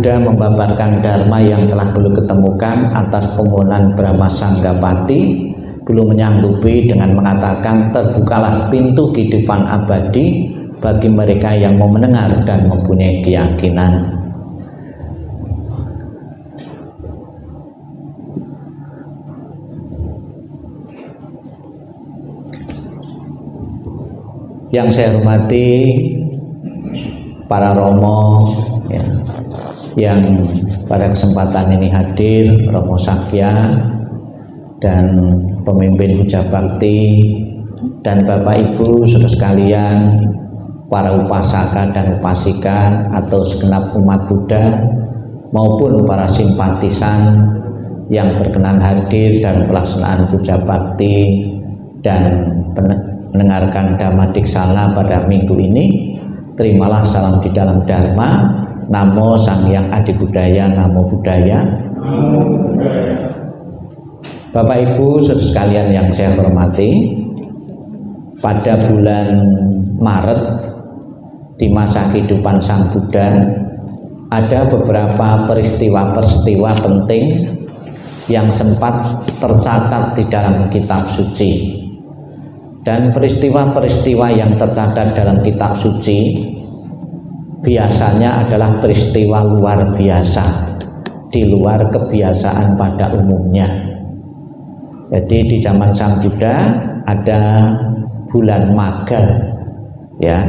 Buddha membabarkan dharma yang telah beliau ketemukan atas permohonan Brahma Sanggapati. Beliau menyanggupi dengan mengatakan, terbukalah pintu kehidupan abadi bagi mereka yang mau mendengar dan mempunyai keyakinan. Yang saya hormati para romo ya, yang pada kesempatan ini hadir, Romo Sakya dan pemimpin Puja Bakti, dan Bapak Ibu saudara sekalian, para upasaka dan upasika atau segenap umat Buddha maupun para simpatisan yang berkenan hadir dan pelaksanaan Puja Bakti dan mendengarkan Dhamma Diksana pada minggu ini. Terimalah salam di dalam Dharma. Namo Sang Hyang Adi Budaya, Namo Buddhaya. Bapak Ibu saudara sekalian yang saya hormati, pada bulan Maret di masa kehidupan Sang Buddha ada beberapa peristiwa-peristiwa penting yang sempat tercatat di dalam kitab suci. Dan peristiwa-peristiwa yang tercatat dalam kitab suci biasanya adalah peristiwa luar biasa, di luar kebiasaan pada umumnya. Jadi di zaman Sang Buddha ada bulan Magha ya.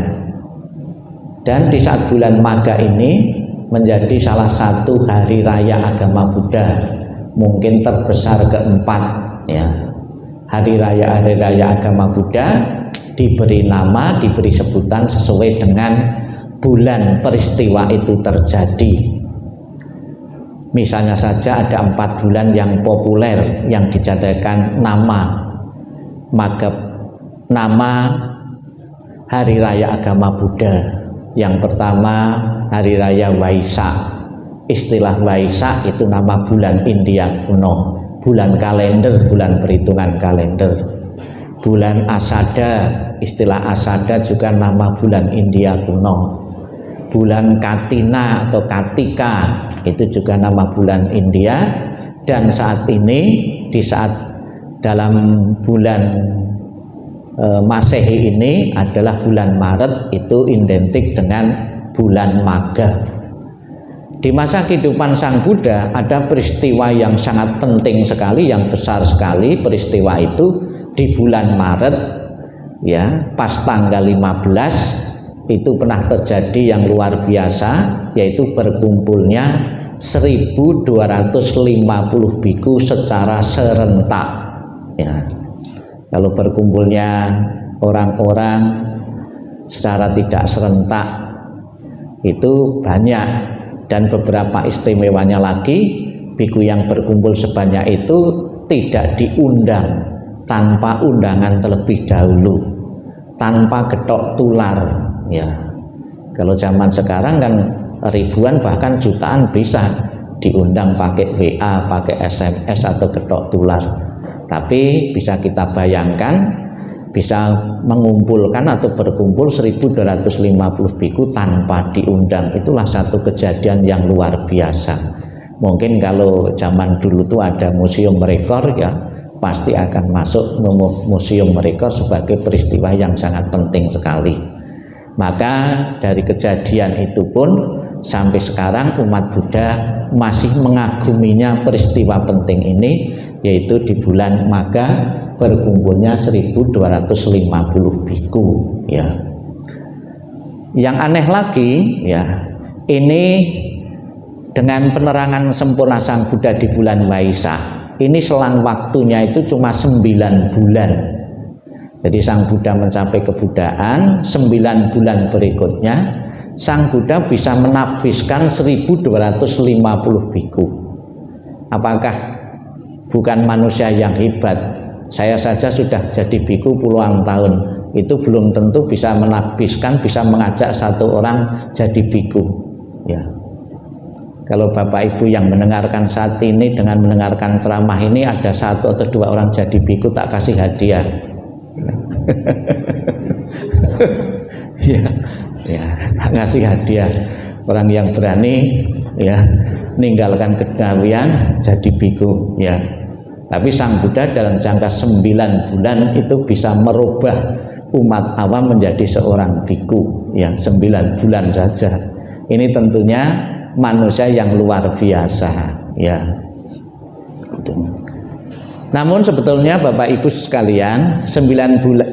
Dan di saat bulan Magha ini menjadi salah satu hari raya agama Buddha, mungkin terbesar keempat ya. Hari raya agama Buddha diberi nama, diberi sebutan sesuai dengan bulan peristiwa itu terjadi. Misalnya saja ada 4 bulan yang populer yang dijadikan nama hari raya agama Buddha. Yang pertama hari raya Waisak. Istilah Waisak itu nama bulan India kuno, bulan kalender, bulan perhitungan kalender. Bulan Asada, istilah Asada juga nama bulan India kuno. Bulan Katina atau Katika itu juga nama bulan India. Dan saat ini di saat dalam bulan Masehi ini adalah bulan Maret, itu identik dengan bulan Magha. Di masa kehidupan Sang Buddha ada peristiwa yang sangat penting sekali, yang besar sekali. Peristiwa itu di bulan Maret ya, pas tanggal 15 itu pernah terjadi yang luar biasa, yaitu berkumpulnya 1250 biku secara serentak ya. Kalau berkumpulnya orang-orang secara tidak serentak itu banyak. Dan beberapa istimewanya lagi, biku yang berkumpul sebanyak itu tidak diundang, tanpa undangan terlebih dahulu, tanpa getok tular ya. Kalau zaman sekarang kan ribuan bahkan jutaan bisa diundang pakai WA, pakai SMS atau getok tular. Tapi bisa kita bayangkan bisa mengumpulkan atau berkumpul 1250 biku tanpa diundang. Itulah satu kejadian yang luar biasa. Mungkin kalau zaman dulu tuh ada museum rekor ya, pasti akan masuk museum rekor sebagai peristiwa yang sangat penting sekali. Maka dari kejadian itu pun sampai sekarang umat Buddha masih mengaguminya peristiwa penting ini, yaitu di bulan Magha berkumpulnya 1250 biku ya. Yang aneh lagi ya, ini dengan penerangan sempurna Sang Buddha di bulan Waisak ini selang waktunya itu cuma 9 bulan. Jadi Sang Buddha mencapai kebudaan 9 bulan berikutnya Sang Buddha bisa menabiskan 1250 biku. Apakah bukan manusia yang hebat? Saya saja sudah jadi biku puluhan tahun, itu belum tentu bisa menabiskan, bisa mengajak satu orang jadi biku ya. Kalau Bapak Ibu yang mendengarkan saat ini dengan mendengarkan ceramah ini ada 1 atau 2 orang jadi biku, tak kasih hadiah ya, ngasih hadiah. orang yang berani ya meninggalkan kegawian jadi biku ya. Tapi Sang Buddha dalam jangka 9 bulan itu bisa merubah umat awam menjadi seorang biku ya, 9 bulan saja. Ini tentunya manusia yang luar biasa ya. Namun sebetulnya Bapak Ibu sekalian, 9 bulan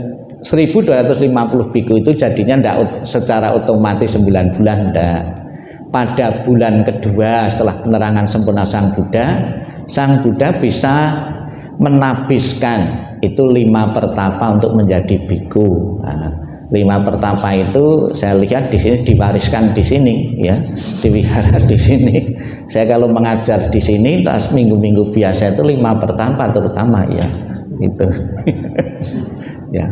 1250 biku itu jadinya tidak secara otomatis 9 bulan enggak. Pada bulan kedua setelah penerangan sempurna Sang Buddha bisa menabiskan itu 5 pertapa untuk menjadi biku. Nah, 5 pertapa itu saya lihat di sini diwariskan di sini ya, diwihara di sini. Saya kalau mengajar di sini pas minggu-minggu biasa itu 5 pertapa terutama ya itu. Ya.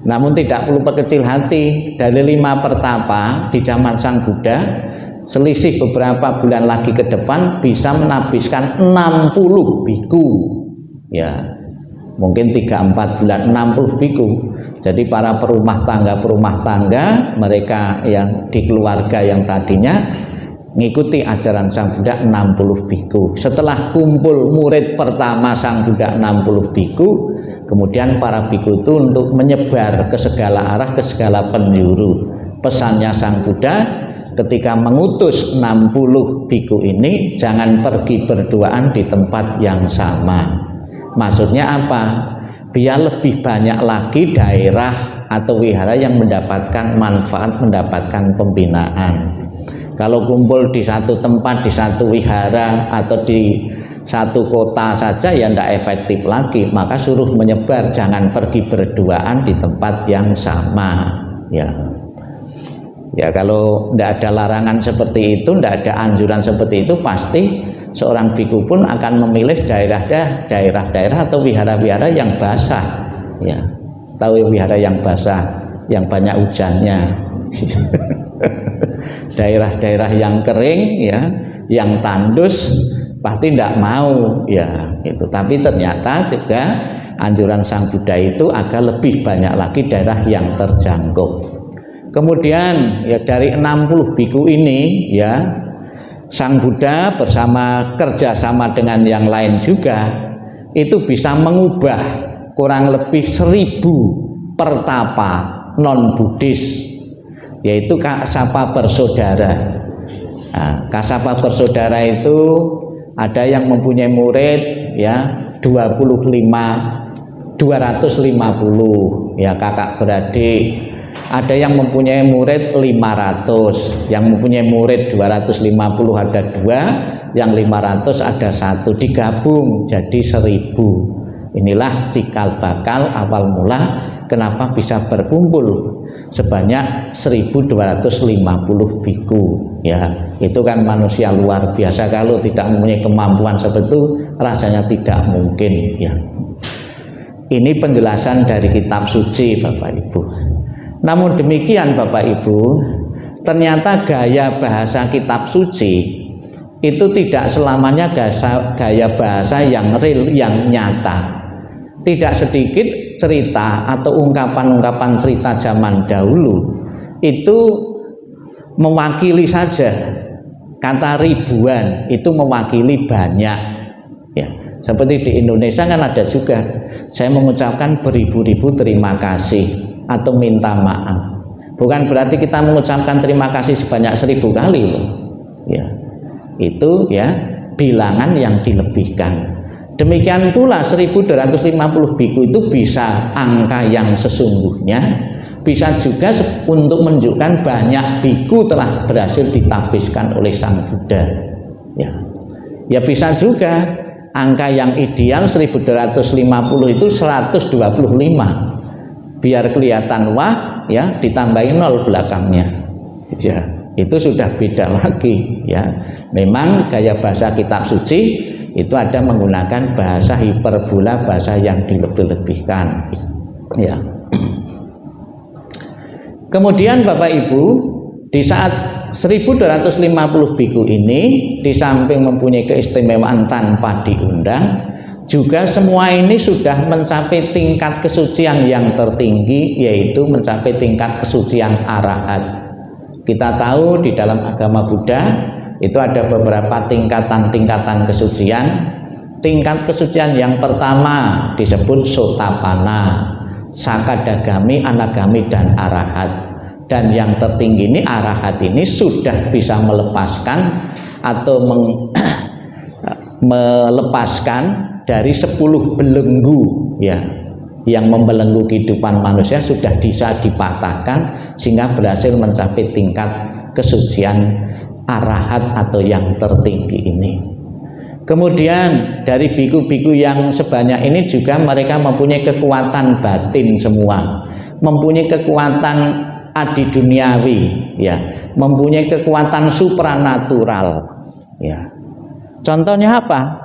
Namun tidak perlu berkecil hati, dari 5 pertapa di zaman Sang Buddha selisih beberapa bulan lagi ke depan bisa menabiskan 60 biku ya, mungkin 3-4 bulan 60 biku. Jadi para perumah tangga mereka yang di keluarga yang tadinya mengikuti ajaran Sang Buddha 60 biku. Setelah kumpul murid pertama Sang Buddha 60 biku, kemudian para biku itu untuk menyebar ke segala arah, ke segala penjuru. Pesannya Sang Buddha ketika mengutus 60 biku ini, jangan pergi berduaan di tempat yang sama. Maksudnya apa? Biar lebih banyak lagi daerah atau wihara yang mendapatkan manfaat, mendapatkan pembinaan. Kalau kumpul di satu tempat, di satu wihara atau di satu kota saja ya tidak efektif lagi, maka suruh menyebar, jangan pergi berduaan di tempat yang sama ya. Ya kalau tidak ada larangan seperti itu, tidak ada anjuran seperti itu, pasti seorang biku pun akan memilih daerah-daerah atau wihara-wihara yang basah ya. Tahu wihara yang basah, yang banyak hujannya. Daerah-daerah yang kering ya, yang tandus pasti tidak mau ya itu. Tapi ternyata juga anjuran Sang Buddha itu agar lebih banyak lagi daerah yang terjangkau. Kemudian ya dari 60 biku ini ya, Sang Buddha bersama kerjasama dengan yang lain juga itu bisa mengubah kurang lebih 1000 pertapa non Buddhis, yaitu Kasapa bersaudara. Nah, Kasapa bersaudara itu ada yang mempunyai murid ya 250 ya kakak beradik. Ada yang mempunyai murid 500, yang mempunyai murid 250 ada 2, yang 500 ada 1, digabung jadi 1000. Inilah cikal bakal awal mula kenapa bisa berkumpul sebanyak 1250 biku ya. Itu kan manusia luar biasa, kalau tidak mempunyai kemampuan seperti itu rasanya tidak mungkin ya. Ini penjelasan dari kitab suci Bapak Ibu. Namun demikian Bapak Ibu, ternyata gaya bahasa kitab suci itu tidak selamanya gaya bahasa yang real, yang nyata. Tidak sedikit cerita atau ungkapan-ungkapan cerita zaman dahulu itu mewakili saja. Kata ribuan itu mewakili banyak ya. Seperti di Indonesia kan ada juga, saya mengucapkan beribu-ribu terima kasih atau minta maaf. Bukan berarti kita mengucapkan terima kasih sebanyak 1000 kali loh. Ya. Itu ya bilangan yang dilebihkan. Demikian pula 1250 biku itu bisa angka yang sesungguhnya, bisa juga untuk menunjukkan banyak biku telah berhasil ditabiskan oleh Sang Buddha. Ya. Ya bisa juga angka yang ideal 1250 itu 125. Biar kelihatan wah ya, ditambahin 0 belakangnya ya, itu sudah beda lagi ya. Memang gaya bahasa kitab suci itu ada menggunakan bahasa hiperbola, bahasa yang dilebih-lebihkan ya. Kemudian Bapak Ibu, di saat 1250 biku ini di samping mempunyai keistimewaan tanpa diundang, juga semua ini sudah mencapai tingkat kesucian yang tertinggi, yaitu mencapai tingkat kesucian arahat. Kita tahu di dalam agama Buddha itu ada beberapa tingkatan-tingkatan kesucian. Tingkat kesucian yang pertama disebut Sotapanna, Sakadagami, Anagami, dan Arahat. Dan yang tertinggi ini Arahat ini sudah bisa melepaskan atau melepaskan dari 10 belenggu ya, yang membelenggu kehidupan manusia sudah bisa dipatahkan sehingga berhasil mencapai tingkat kesucian Arahat atau yang tertinggi ini. Kemudian dari biku-biku yang sebanyak ini juga mereka mempunyai kekuatan batin semua, mempunyai kekuatan adi duniawi ya, mempunyai kekuatan supranatural ya. Contohnya apa?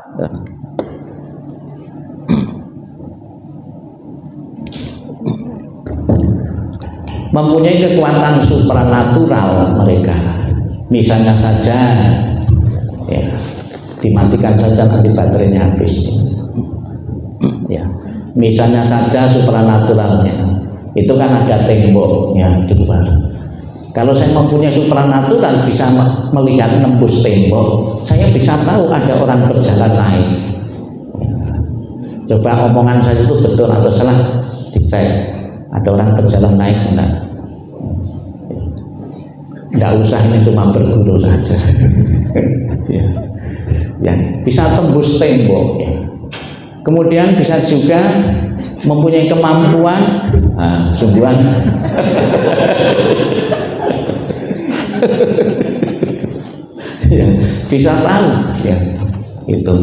Mempunyai kekuatan supranatural mereka. Misalnya saja ya, dimatikan saja nanti baterainya habis ya. Misalnya saja supranaturalnya itu kan ada tembok ya di luar. Kalau saya mempunyai supranatural bisa melihat nembus tembok, saya bisa tahu ada orang berjalan naik ya. Coba omongan saya itu betul atau salah, dicek. Ada orang berjalan naik enggak? Enggak usah, ini cuma berguru saja ya. Ya, bisa tembus tembok ya. Kemudian bisa juga mempunyai kemampuan sungguhan ya, bisa tahu ya, itu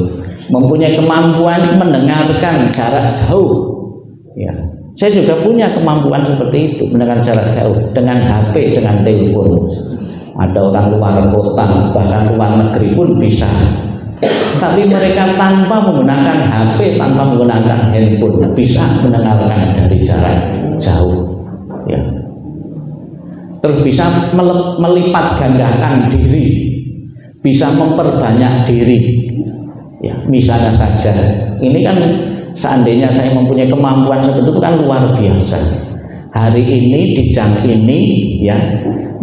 mempunyai kemampuan mendengarkan jarak jauh ya. Saya juga punya kemampuan seperti itu, mendengar jarak jauh dengan HP, dengan telepon. Ada orang luar kota, bahkan luar negeri pun bisa. Tapi mereka tanpa menggunakan HP, tanpa menggunakan handphone, bisa mendengarkan dari jarak jauh. Ya. Terus bisa melipat gandakan diri, bisa memperbanyak diri. Ya, misalnya saja, ini kan seandainya saya mempunyai kemampuan seperti itu kan luar biasa. Hari ini di jam ini ya,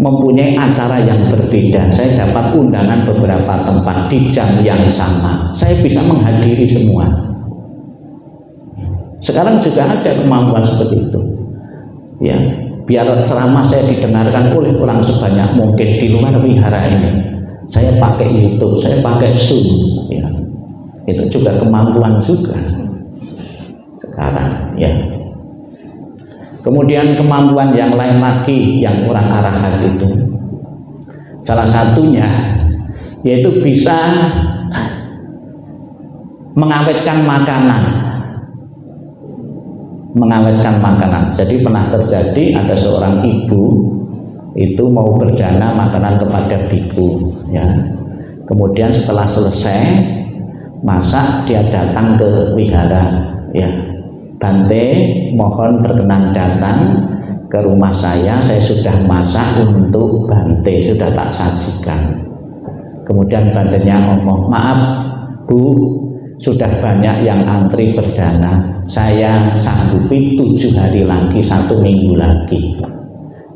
mempunyai acara yang berbeda. Saya dapat undangan beberapa tempat di jam yang sama. Saya bisa menghadiri semua. Sekarang juga ada kemampuan seperti itu. Ya, biar ceramah saya didengarkan oleh orang sebanyak mungkin di luar wihara ini. Saya pakai YouTube, saya pakai Zoom. Ya. Itu juga kemampuan juga. Sekarang ya. Kemudian kemampuan yang lain lagi yang orang arahat itu, salah satunya yaitu bisa mengawetkan makanan. Mengawetkan makanan. Jadi pernah terjadi ada seorang ibu itu mau berdana makanan kepada biku ya. Kemudian setelah selesai masak dia datang ke wihara ya. Bante, mohon berkenan datang ke rumah saya sudah masak untuk Bante, sudah tak sajikan. Kemudian Bantenya ngomong, maaf Bu, sudah banyak yang antri berdana, saya sanggupi 7 hari lagi, 1 minggu lagi.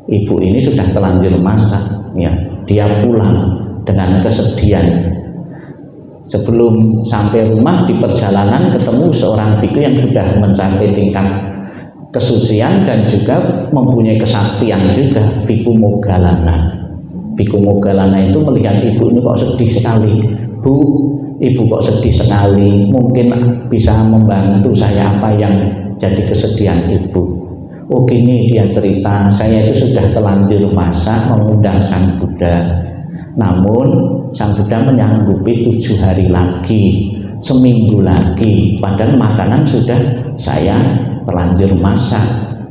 Ibu ini sudah terlanjur masak ya, dia pulang dengan kesedihan. Sebelum sampai rumah di perjalanan ketemu seorang biku yang sudah mencapai tingkat kesucian dan juga mempunyai kesaktian juga, Biku Moggallana. Biku Moggallana itu melihat ibu ini kok sedih sekali. Bu, ibu kok sedih sekali, mungkin bisa membantu saya apa yang jadi kesedihan ibu. Oh gini dia cerita, saya itu sudah terlanjur masak mengundang Sang Buddha. Namun Sang Buddha menyanggupi 7 hari lagi, seminggu lagi, padahal makanan sudah saya terlanjur masak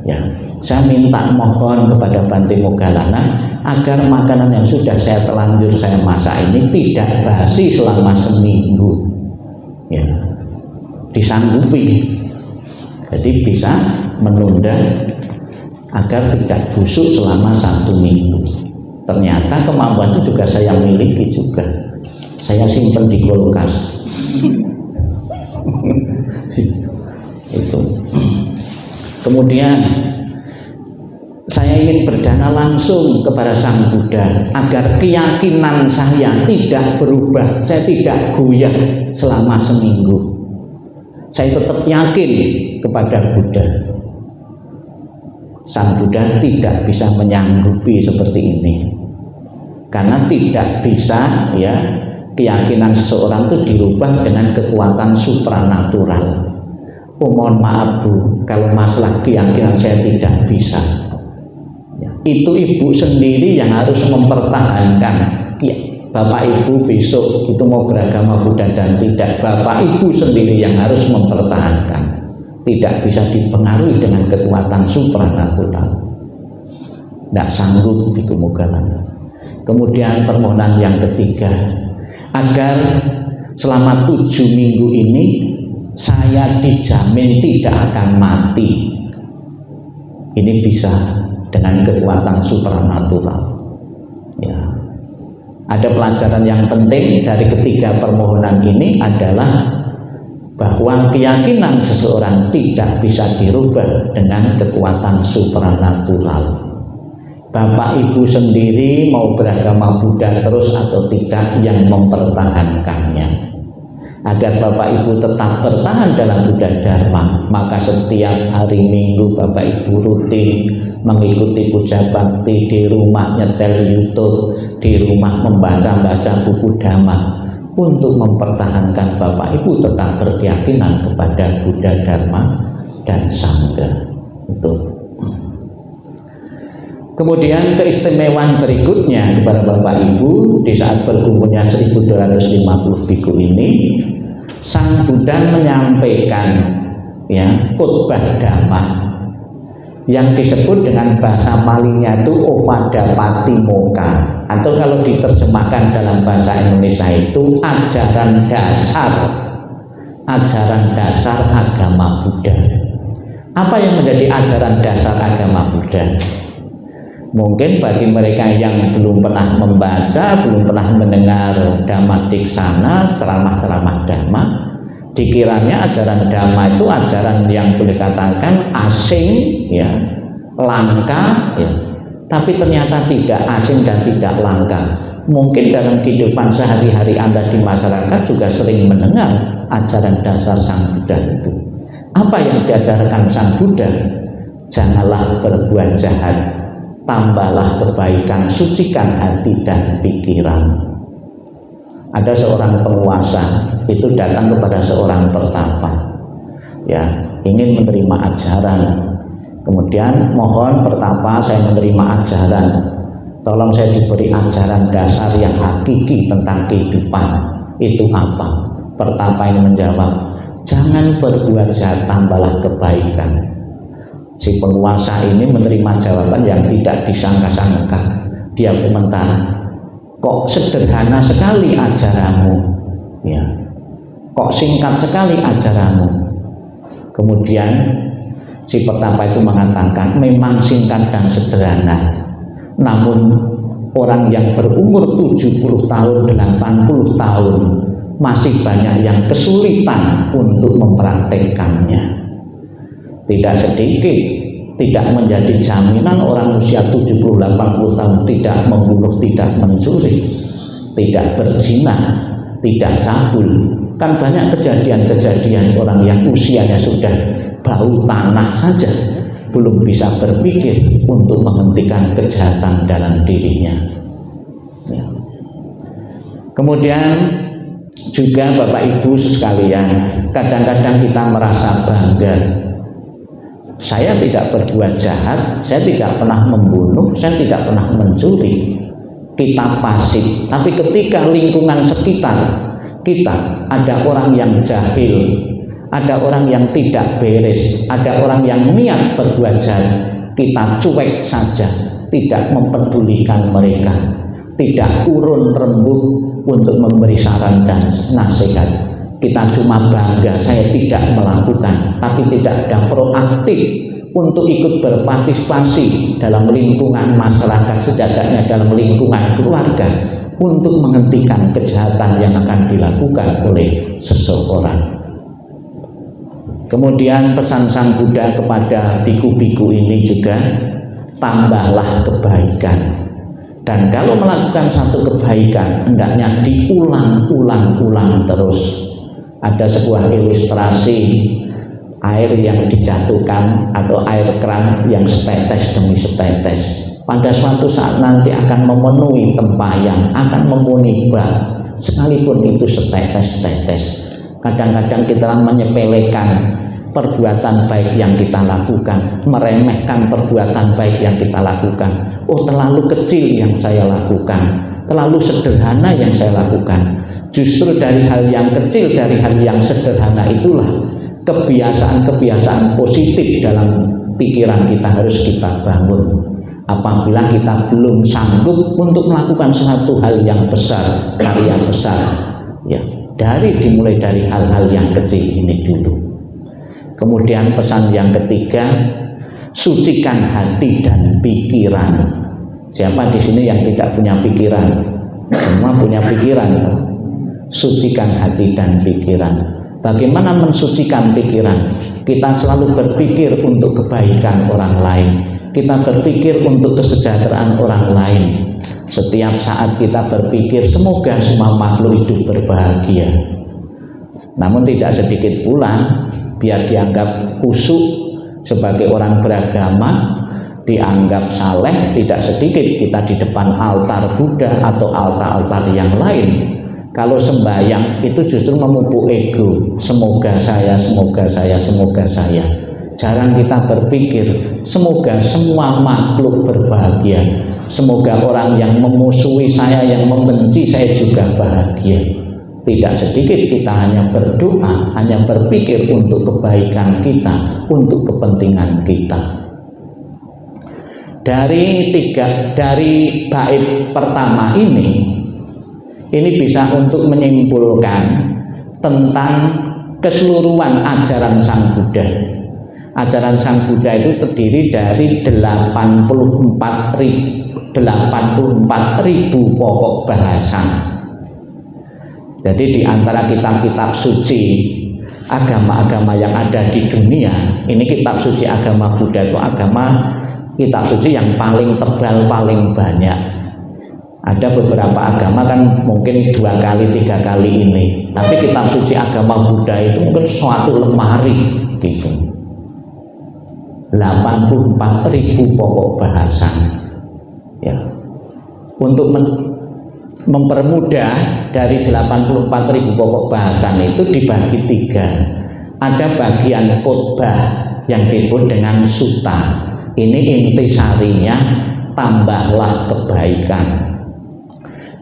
ya. Saya minta mohon kepada Bante Moggallana agar makanan yang sudah saya terlanjur saya masak ini tidak basi selama seminggu ya, disanggupi. Jadi bisa menunda agar tidak busuk selama 1 minggu. Ternyata kemampuan itu juga saya miliki juga. Saya simpan di kulkas. Itu. Kemudian saya ingin berdana langsung kepada Sang Buddha agar keyakinan saya tidak berubah, saya tidak goyah selama seminggu. Saya tetap yakin kepada Buddha. Sang Buddha tidak bisa menyanggupi seperti ini, karena tidak bisa ya keyakinan seseorang itu dirubah dengan kekuatan supranatural. Oh mohon maaf Bu, kalau masalah keyakinan saya tidak bisa. Ya, itu ibu sendiri yang harus mempertahankan. Ya, Bapak Ibu besok itu mau beragama Buddha dan tidak, Bapak Ibu sendiri yang harus mempertahankan. Tidak bisa dipengaruhi dengan kekuatan supranatural. Tidak sanggup itu mugalan. Kemudian permohonan yang ketiga, agar selama 7 minggu ini saya dijamin tidak akan mati. Ini bisa dengan kekuatan supranatural. Ya. Ada pelajaran yang penting dari ketiga permohonan ini adalah bahwa keyakinan seseorang tidak bisa dirubah dengan kekuatan supranatural. Bapak Ibu sendiri mau beragama Buddha terus atau tidak yang mempertahankannya. Agar Bapak Ibu tetap bertahan dalam Buddha Dharma, maka setiap hari Minggu Bapak Ibu rutin mengikuti puja bakti di rumah, nyetel YouTube, di rumah membaca-baca buku Dhamma untuk mempertahankan Bapak Ibu tetap berkeyakinan kepada Buddha Dharma dan Sangha. Itu. Kemudian keistimewaan berikutnya kepada Bapak Ibu di saat berkumpulnya 1250 biku ini, Sang Buddha menyampaikan ya khotbah Dhamma yang disebut dengan bahasa palingnya itu Opadapatimokkha, atau kalau diterjemahkan dalam bahasa Indonesia itu ajaran dasar agama Buddha. Apa yang menjadi ajaran dasar agama Buddha? Mungkin bagi mereka yang belum pernah membaca, belum pernah mendengar Dhamma Diksana, ceramah-ceramah Dhamma, dikiranya ajaran Dhamma itu ajaran yang boleh katakan asing, ya, langka, ya. Tapi ternyata tidak asing dan tidak langka. Mungkin dalam kehidupan sehari-hari Anda di masyarakat juga sering mendengar ajaran dasar Sang Buddha itu. Apa yang diajarkan Sang Buddha? Janganlah berbuat jahat, tambahlah kebaikan, sucikan hati dan pikiran. Ada seorang penguasa itu datang kepada seorang pertapa, ya, ingin menerima ajaran. Kemudian mohon pertapa, saya menerima ajaran, tolong saya diberi ajaran dasar yang hakiki tentang kehidupan. Itu apa? Pertapa ini menjawab, jangan berbuat jahat, tambahlah kebaikan. Si penguasa ini menerima jawaban yang tidak disangka-sangka. Dia komentar, kok sederhana sekali ajaranmu, ya, kok singkat sekali ajaranmu. Kemudian si pertapa itu mengatakan, memang singkat dan sederhana, namun orang yang berumur 70 tahun, 80 tahun masih banyak yang kesulitan untuk mempraktekkannya. Tidak sedikit, tidak menjadi jaminan orang usia 70-80 tahun tidak membunuh, tidak mencuri, tidak berzina, tidak cabul. Kan banyak kejadian-kejadian orang yang usianya sudah bau tanah saja belum bisa berpikir untuk menghentikan kejahatan dalam dirinya. Ya. Kemudian juga Bapak Ibu sekalian, kadang-kadang kita merasa bangga. Saya tidak berbuat jahat, saya tidak pernah membunuh, saya tidak pernah mencuri. Kita pasif, tapi ketika lingkungan sekitar kita ada orang yang jahil, ada orang yang tidak beres, ada orang yang niat berbuat jahat, kita cuek saja, tidak mempedulikan mereka, tidak urun rembuk untuk memberi saran dan nasihat. Kita cuma bangga, saya tidak melakukan, tapi tidak ada proaktif untuk ikut berpartisipasi dalam lingkungan masyarakat, setidaknya dalam lingkungan keluarga, untuk menghentikan kejahatan yang akan dilakukan oleh seseorang. Kemudian pesan Sang Buddha kepada biku-biku ini juga, tambahlah kebaikan. Dan kalau melakukan satu kebaikan, hendaknya diulang-ulang terus. Ada sebuah ilustrasi air yang dijatuhkan atau air keran yang setetes demi setetes. Pada suatu saat nanti akan memenuhi tempayan, akan memenuhi bak, sekalipun itu setetes-tetes. Kadang-kadang kita menyepelekan perbuatan baik yang kita lakukan, meremehkan perbuatan baik yang kita lakukan. Oh, terlalu kecil yang saya lakukan, terlalu sederhana yang saya lakukan. Justru dari hal yang kecil, dari hal yang sederhana itulah kebiasaan-kebiasaan positif dalam pikiran kita harus kita bangun. Apabila kita belum sanggup untuk melakukan suatu hal yang besar, karya besar, ya, dimulai dari hal-hal yang kecil ini dulu. Kemudian pesan yang ketiga, sucikan hati dan pikiran. Siapa di sini yang tidak punya pikiran? Semua punya pikiran. Sucikan hati dan pikiran. Bagaimana mensucikan pikiran? Kita selalu berpikir untuk kebaikan orang lain. Kita berpikir untuk kesejahteraan orang lain. Setiap saat kita berpikir semoga semua makhluk hidup berbahagia. Namun tidak sedikit pula biar dianggap khusyuk sebagai orang beragama, dianggap saleh, tidak sedikit kita di depan altar Buddha atau altar-altar yang lain. Kalau sembahyang itu justru memupuk ego, semoga saya, semoga saya, semoga saya. Jarang kita berpikir semoga semua makhluk berbahagia, semoga orang yang memusuhi saya, yang membenci saya juga bahagia. Tidak sedikit kita hanya berdoa, hanya berpikir untuk kebaikan kita, untuk kepentingan kita. Dari bait pertama ini bisa untuk menyimpulkan tentang keseluruhan ajaran Sang Buddha. Ajaran Sang Buddha itu terdiri dari 84.000 pokok bahasan. Jadi di antara kitab-kitab suci agama-agama yang ada di dunia, ini kitab suci agama Buddha itu kitab suci yang paling tebal, paling banyak. Ada beberapa agama kan mungkin 2 kali 3 kali ini, tapi kitab suci agama Buddha itu mungkin suatu lemari gitu. 84.000 pokok bahasan. Ya. Untuk mempermudah, dari 84.000 pokok bahasan itu dibagi 3. Ada bagian khotbah yang disebut dengan sutta. Ini intisarinya tambahlah kebaikan.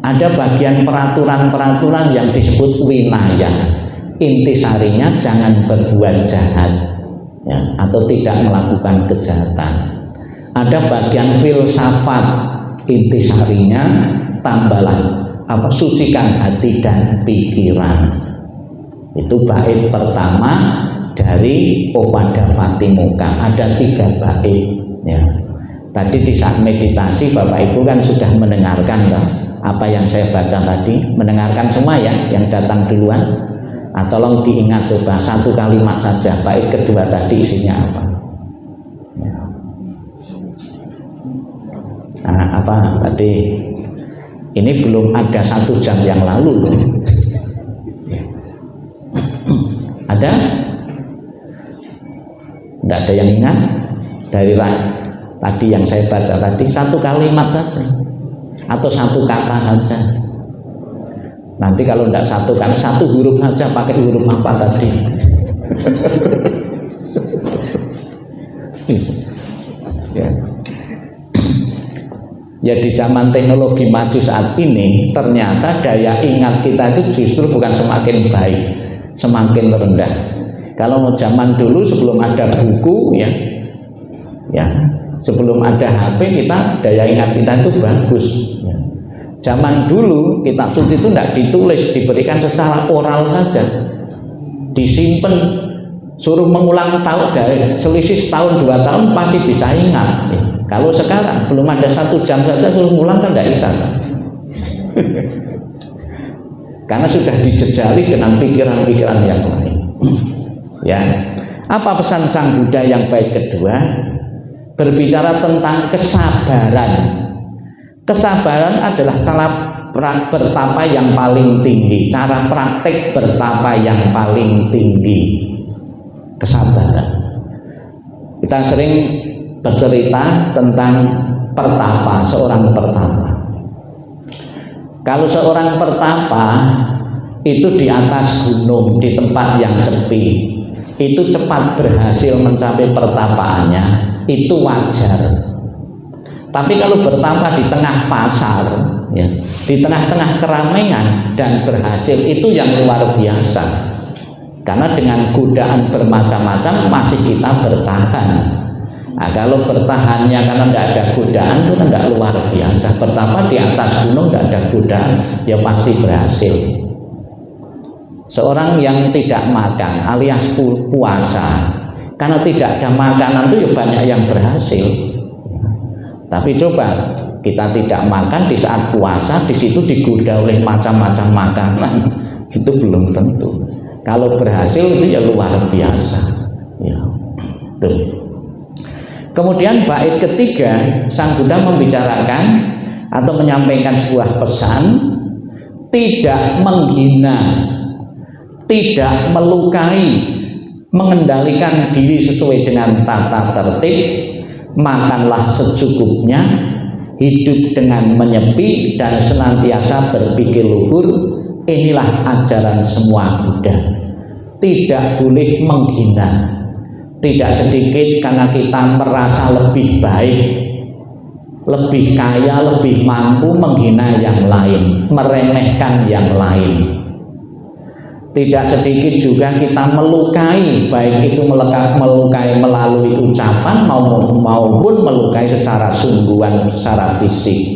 Ada bagian peraturan-peraturan yang disebut winaya. Intisarinya jangan berbuat jahat, ya, atau tidak melakukan kejahatan. Ada bagian filsafat, intisarinya tambahlah sucikan hati dan pikiran. Itu bait pertama dari Opadapatimokkha. Ada 3 bait, ya. Tadi di saat meditasi Bapak Ibu kan sudah mendengarkan apa yang saya baca tadi, mendengarkan semua ya yang datang duluan. Tolong diingat coba 1 kalimat saja bait kedua tadi isinya apa. Nah, apa tadi? Ini belum ada 1 jam yang lalu loh. Ada? Tidak ada yang ingat? Dari tadi yang saya baca tadi 1 kalimat saja atau 1 kata saja. Nanti kalau tidak 1 kali 1 huruf saja, pakai huruf apa tadi? Ya. Ya, di zaman teknologi maju saat ini ternyata daya ingat kita itu justru bukan semakin baik, semakin rendah. Kalau zaman dulu sebelum ada buku ya sebelum ada HP kita daya ingat kita itu bagus. Ya. Zaman dulu kitab suci itu tidak ditulis, diberikan secara oral saja, disimpan, suruh mengulang tahun, dari selisih setahun 2 tahun pasti bisa ingat. Ya. Kalau sekarang belum ada 1 jam saja suruh ngulang kan tidak bisa kan? Karena sudah dijejali dengan pikiran-pikiran yang lain. Ya, apa pesan Sang Buddha yang baik kedua? berbicara tentang kesabaran. Kesabaran adalah cara bertapa yang paling tinggi, cara praktek bertapa yang paling tinggi. Kesabaran. Kita sering bercerita tentang pertapa, seorang pertapa. Kalau seorang pertapa itu di atas gunung, di tempat yang sepi, itu cepat berhasil mencapai pertapaannya, itu wajar. Tapi kalau bertapa di tengah pasar, ya, di tengah-tengah keramaian dan berhasil, itu yang luar biasa. Karena dengan godaan bermacam-macam masih kita bertahan. Nah, kalau bertahannya karena tidak ada godaan itu kan tidak luar biasa. Pertama di atas gunung tidak ada godaan, ya pasti berhasil. Seorang yang tidak makan alias puasa, karena tidak ada makanan itu ya banyak yang berhasil. Tapi coba kita tidak makan di saat puasa, di situ digoda oleh macam-macam makanan, itu belum tentu. Kalau berhasil itu ya luar biasa. Ya, tuh. Kemudian bait ketiga, Sang Buddha membicarakan atau menyampaikan sebuah pesan, tidak menghina, tidak melukai, mengendalikan diri sesuai dengan tata tertib, makanlah secukupnya, hidup dengan menyepi dan senantiasa berpikir luhur. Inilah ajaran semua Buddha. Tidak boleh menghina. Tidak sedikit karena kita merasa lebih baik, lebih kaya, lebih mampu menghina yang lain, meremehkan yang lain. Tidak sedikit juga kita melukai, baik itu melukai melalui ucapan maupun melukai secara sungguhan, secara fisik.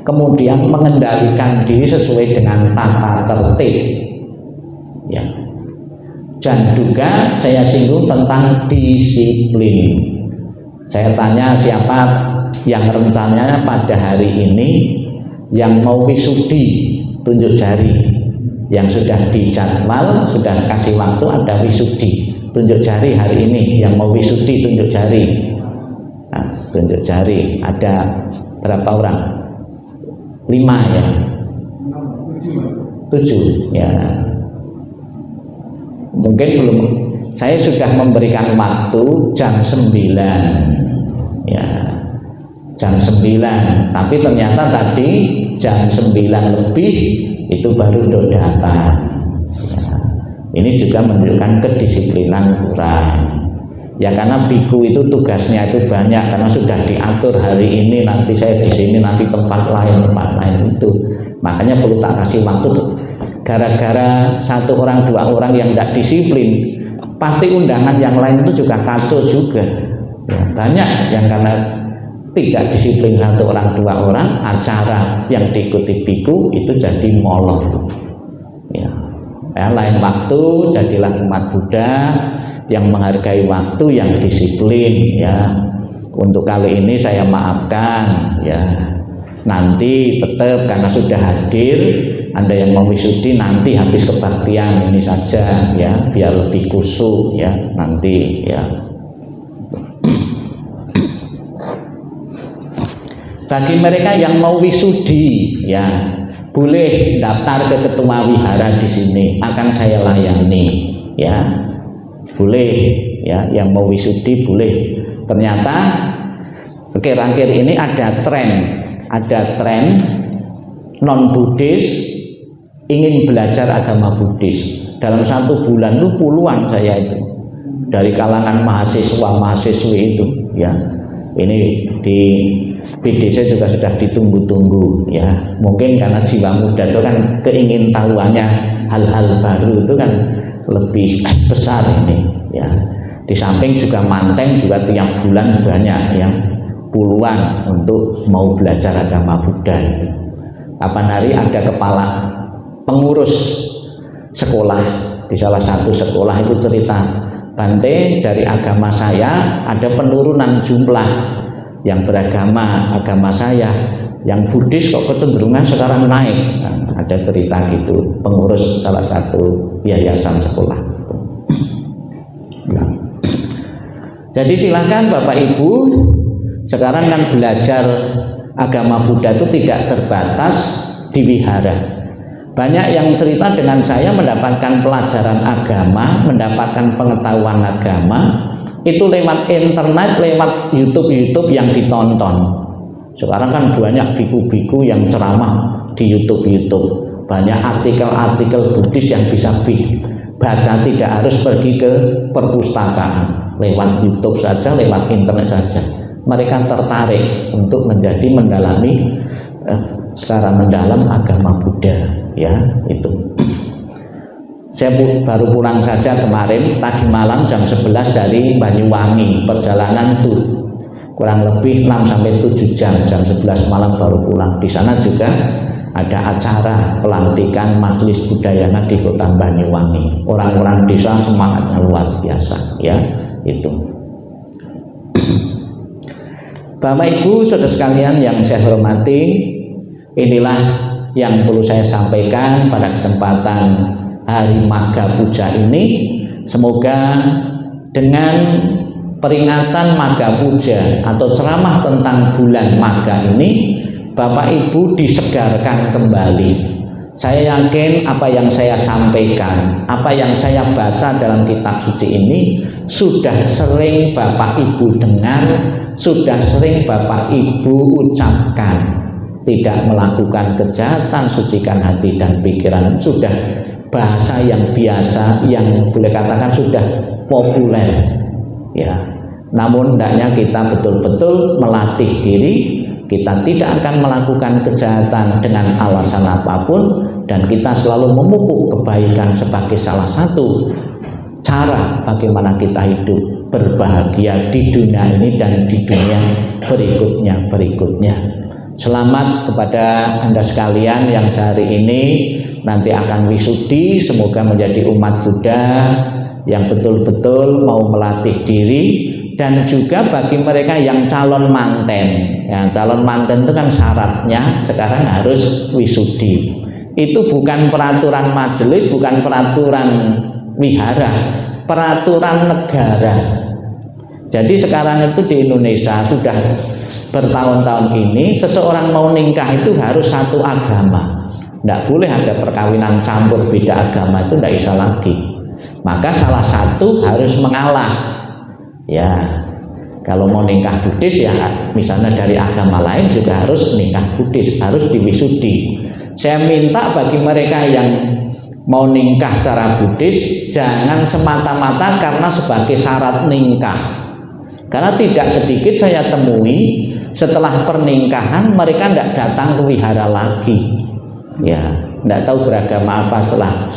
Kemudian mengendalikan diri sesuai dengan tata tertib, ya. Dan juga saya singgung tentang disiplin. Saya tanya siapa yang rencananya pada hari ini yang mau wisudi, tunjuk jari. Yang sudah dijadwal, sudah kasih waktu ada wisudi, tunjuk jari hari ini. Yang mau wisudi tunjuk jari. Nah, tunjuk jari. Ada berapa orang? 5 ya? 7 ya. Mungkin belum, saya sudah memberikan waktu jam 9 ya, jam 9, tapi ternyata tadi jam 9 lebih itu baru datang ya. Ini juga menunjukkan kedisiplinan kurang ya, karena biku itu tugasnya itu banyak, karena sudah diatur hari ini nanti saya di sini, nanti tempat lain itu, makanya perlu tak kasih waktu. Gara-gara 1 orang 2 orang yang tidak disiplin, pasti undangan yang lain itu juga kacau juga ya, banyak yang karena tidak disiplin 1 orang 2 orang, acara yang diikuti biku itu jadi molor ya. Lain waktu jadilah umat Buddha yang menghargai waktu, yang disiplin ya. Untuk kali ini saya maafkan ya, nanti tetap karena sudah hadir, Anda yang mau wisudi nanti habis kebaktian ini saja ya, biar lebih kusuk ya nanti ya. Bagi mereka yang mau wisudi ya, boleh daftar ke ketua wihara di sini, akan saya layani ya, boleh ya, yang mau wisudi boleh. Ternyata akhir-akhir ini ada tren non Buddhis ingin belajar agama Buddhis. Dalam 1 bulan itu puluhan saya itu dari kalangan mahasiswa-mahasiswi itu ya. Ini di BDC juga sudah ditunggu-tunggu ya. Mungkin karena jiwa muda itu kan keingintahuannya hal-hal baru itu kan lebih besar ini ya. Di samping juga manten juga tiap bulan banyak yang puluhan untuk mau belajar agama Buddha. Kapan hari ada kepala pengurus sekolah di salah satu sekolah itu cerita, Bante, dari agama saya ada penurunan jumlah yang beragama agama saya, yang Buddhis kok kecenderungan sekarang naik. Nah, ada cerita gitu, pengurus salah satu yayasan sekolah. Jadi silakan Bapak Ibu Sekarang kan belajar agama Buddha itu tidak terbatas di wihara. Banyak yang cerita dengan saya mendapatkan pelajaran agama, mendapatkan pengetahuan agama itu lewat internet, lewat YouTube yang ditonton. Sekarang kan banyak biku-biku yang ceramah di YouTube. Banyak artikel-artikel Buddhis yang bisa baca, tidak harus pergi ke perpustakaan, lewat YouTube saja, lewat internet saja. Mereka tertarik untuk mendalami secara mendalam agama Buddha, ya itu. Saya baru pulang saja kemarin, tadi malam jam 11 dari Banyuwangi, perjalanan tuh kurang lebih 6-7 jam, jam 11 malam baru pulang. Di sana juga ada acara pelantikan Majelis Budayana di Kota Banyuwangi. Orang-orang desa semangatnya luar biasa, ya itu. Bapak Ibu saudara sekalian yang saya hormati, inilah yang perlu saya sampaikan pada kesempatan Hari Magha Puja ini. Semoga dengan peringatan Magha Puja atau ceramah tentang bulan Magha ini, Bapak Ibu disegarkan kembali. Saya yakin apa yang saya sampaikan, apa yang saya baca dalam kitab suci ini sudah sering Bapak Ibu dengar, sudah sering Bapak Ibu ucapkan. Tidak melakukan kejahatan, sucikan hati dan pikiran, sudah bahasa yang biasa, yang boleh katakan sudah populer, ya. Namun hendaknya kita betul-betul melatih diri. Kita tidak akan melakukan kejahatan dengan alasan apapun, dan kita selalu memupuk kebaikan sebagai salah satu cara bagaimana kita hidup berbahagia di dunia ini dan di dunia berikutnya. Selamat kepada Anda sekalian yang sehari ini nanti akan wisudi. Semoga menjadi umat Buddha yang betul-betul mau melatih diri. Dan juga bagi mereka yang calon manten, ya, calon manten itu kan syaratnya sekarang harus wisudi. Itu bukan peraturan majelis, bukan peraturan wihara, peraturan negara. Jadi sekarang itu di Indonesia sudah bertahun-tahun ini, seseorang mau nikah itu harus satu agama. Tidak boleh ada perkawinan campur beda agama, itu tidak bisa lagi. Maka salah satu harus mengalah. Ya, kalau mau nikah Buddhis ya misalnya dari agama lain juga harus nikah Buddhis, harus diwisudi. Saya minta bagi mereka yang mau nikah secara Buddhis jangan semata-mata karena sebagai syarat nikah. Karena tidak sedikit saya temui setelah pernikahan mereka tidak datang ke wihara lagi. Ya, tidak tahu beragama apa setelah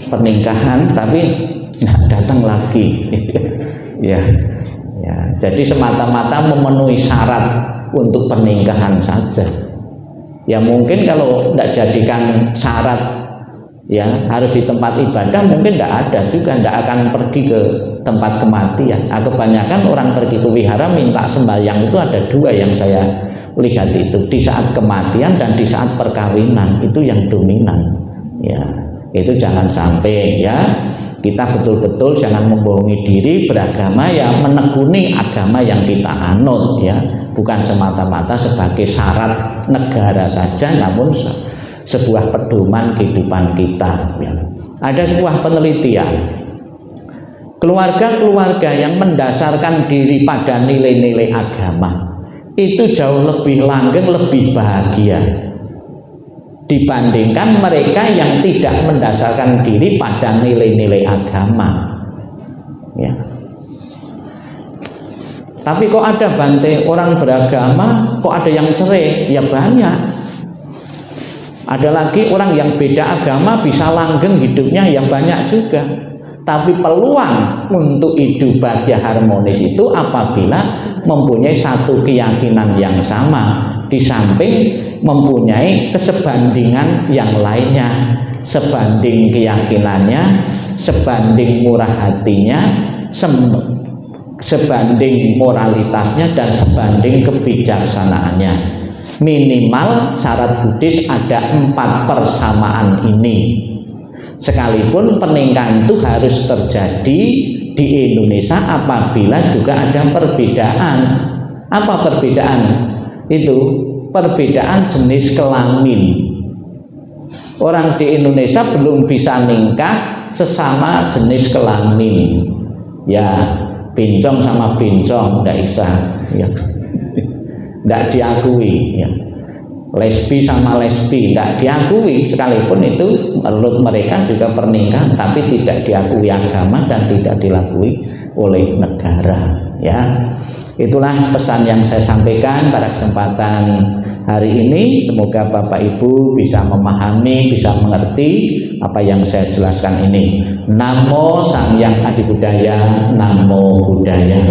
pernikahan tapi tidak datang lagi. Ya. Ya, jadi semata-mata memenuhi syarat untuk pernikahan saja. Ya mungkin kalau tidak jadikan syarat, ya harus di tempat ibadah, mungkin tidak ada juga, tidak akan pergi ke tempat kematian. Nah, kebanyakan orang pergi ke wihara minta sembahyang itu ada dua yang saya lihat itu, di saat kematian dan di saat perkawinan, itu yang dominan. Ya, itu jangan sampai ya. Kita betul-betul jangan membohongi diri beragama, ya menekuni agama yang kita anut, ya bukan semata-mata sebagai syarat negara saja, namun sebuah pedoman kehidupan kita. Ya. Ada sebuah penelitian, keluarga-keluarga yang mendasarkan diri pada nilai-nilai agama itu jauh lebih langgeng, lebih bahagia dibandingkan mereka yang tidak mendasarkan diri pada nilai-nilai agama. Ya. Tapi kok ada Bante orang beragama, kok ada yang cerai? Ya banyak. Ada lagi orang yang beda agama bisa langgeng hidupnya, ya banyak juga. Tapi peluang untuk hidup bahagia harmonis itu apabila mempunyai satu keyakinan yang sama, di samping mempunyai kesebandingan yang lainnya, sebanding keyakinannya, sebanding murah hatinya, sebanding moralitasnya, dan sebanding kebijaksanaannya. Minimal syarat Buddhis ada 4 persamaan ini. Sekalipun pernikahan itu harus terjadi di Indonesia apabila juga ada perbedaan. Apa perbedaan? Itu perbedaan jenis kelamin. Orang di Indonesia belum bisa nikah sesama jenis kelamin. Ya, bencong sama bencong tidak bisa, ya. Tidak diakui, ya. Lesbi sama lesbi tidak diakui, sekalipun itu menurut mereka juga pernikahan, tapi tidak diakui agama dan tidak diakui oleh negara, ya. Itulah pesan yang saya sampaikan pada kesempatan hari ini. Semoga Bapak Ibu bisa memahami, bisa mengerti apa yang saya jelaskan ini. Namo Sang Hyang Adi Budaya, Namo Buddhaya.